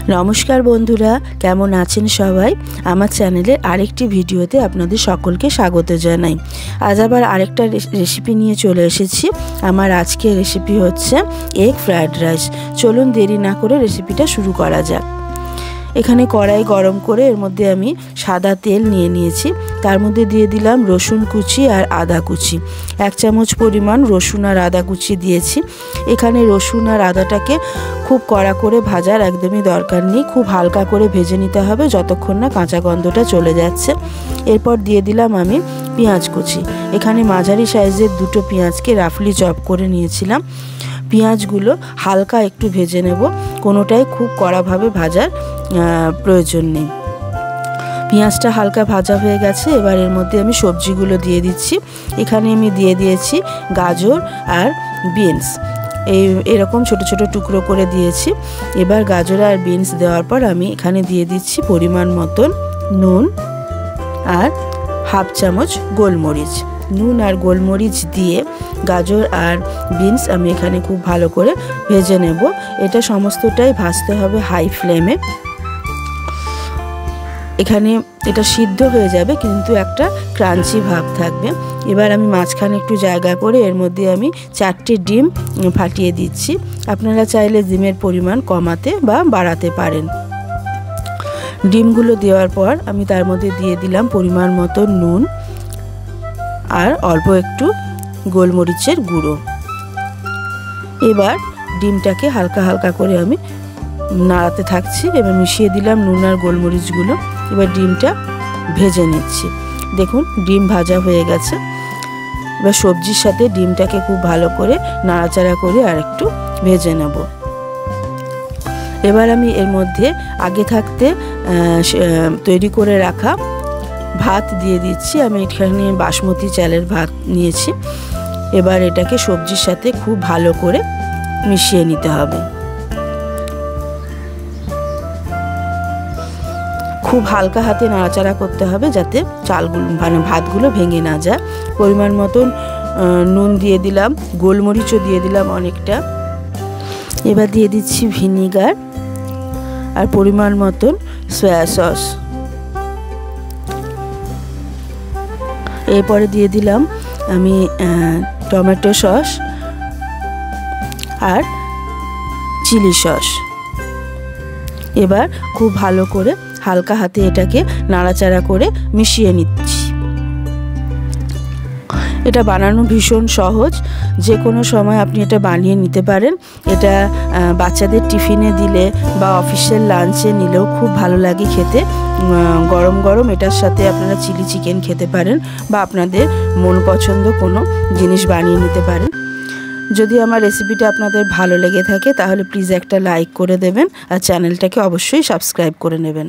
नमस्कार बंधुरा केमन आছেন सबाई आमार चैनेले आरेकटी भिडियोते आपनादेर सकलके स्वागत जानाई। आज आबार आरेकटा रेसिपि निये चले एसेछि। आमार आजकेर रेसिपि होच्छे एग फ्राइड राइस। चलुन देरी ना करे रेसिपिटा शुरू करा जाक। एखाने कड़ाई गरम करे एर मध्य आमी सादा तेल निये नियेछि। तार मध्य दिये दिलाम रसुन कुचि और आदा कुचि। 1 चामच परिमाण रसुन और आदा कुचि दियेछि। एखाने रसुन और आदाटाके खूब कड़ा करे भाजार एकदमई दरकार नेই। खूब हालका करे भेजे निते हबे যতক্ষণ ना काँचा गन्धटा चले जाच्छे। एरपर दिये दिलाम आमी पेঁয়াজ कुचि। एखाने माझारि साइजेर दुटो पेঁয়াজকে राफली चप करे निয়েছিলাম। पेঁয়াজগুলো হালকা একটু ভেজে নেব, কোনোটাই খুব কড়াভাবে ভাজার প্রয়োজন নেই। পেঁয়াজটা হালকা ভাজা হয়ে গেছে। এবার এর মধ্যে আমি সবজিগুলো দিয়ে দিচ্ছি। এখানে আমি দিয়ে দিয়েছি গাজর আর বিনস, এরকম ছোট ছোট টুকরো করে দিয়েছি। এবার গাজর আর বিনস দেওয়ার পর আমি এখানে দিয়ে দিচ্ছি পরিমাণ মতন নুন আর 1/2 চামচ গোলমরিচ। নুন আর গোলমরিচ দিয়ে গাজর আর বিনস আমি এখানে খুব ভালো করে ভেজে নেব। এটা সমস্তটাই ভাজতে হবে হাই ফ্লেমে। এখানে এটা সিদ্ধ হয়ে যাবে কিন্তু একটা ক্রাঞ্চি ভাব থাকবে। এবার আমি মাঝখানে একটু জায়গা করে এর মধ্যে আমি 4টে ডিম ফাটিয়ে দিচ্ছি। আপনারা চাইলে ডিমের পরিমাণ কমাতে বা বাড়াতে পারেন। ডিমগুলো দেওয়ার পর আমি তার মধ্যে দিয়ে দিলাম পরিমাণ মতো নুন আর অল্প একটু গোলমরিচের গুঁড়ো। এবার ডিমটাকে হালকা হালকা করে আমি নাড়াতে থাকছি। এবার মিশিয়ে দিলাম নুন আর গোলমরিচগুলো। এবার ডিমটা ভেজে নিচ্ছি। দেখুন ডিম ভাজা হয়ে গেছে। এবার সবজির সাথে ডিমটাকে খুব ভালো করে নাড়াচাড়া করে আর একটু ভেজে নেব। এবার আমি এর মধ্যে আগে থাকতে তৈরি করে রাখা ভাত দিয়ে দিচ্ছি। আমি এখানে বাসমতি চালের ভাত নিয়েছি। এবার এটাকে সবজির সাথে খুব ভালো করে মিশিয়ে নিতে হবে। খুব হালকা হাতে নাড়াচাড়া করতে হবে যাতে চালগুলো মানে ভাতগুলো ভেঙে না যায়। পরিমাণ মতন নুন দিয়ে দিলাম, গোলমরিচও দিয়ে দিলাম অনেকটা। এবার দিয়ে দিচ্ছি ভিনিগার আর পরিমাণ মতন সয়া সস। এরপরে দিয়ে দিলাম আমি টমেটো সস আর চিলি সস। এবার খুব ভালো করে হালকা হাতে এটাকে নাড়াচাড়া করে মিশিয়ে নিচ্ছি। এটা বানানো ভীষণ সহজ, যে কোনো সময় আপনি এটা বানিয়ে নিতে পারেন। এটা বাচ্চাদের টিফিনে দিলে বা অফিসের লাঞ্চে নিলেও খুব ভালো লাগে খেতে। গরম গরম এটার সাথে আপনারা চিলি চিকেন খেতে পারেন বা আপনাদের মন পছন্দ কোনো জিনিস বানিয়ে নিতে পারেন। যদি আমার রেসিপিটা আপনাদের ভালো লেগে থাকে তাহলে প্লিজ একটা লাইক করে দেবেন আর চ্যানেলটাকে অবশ্যই সাবস্ক্রাইব করে নেবেন।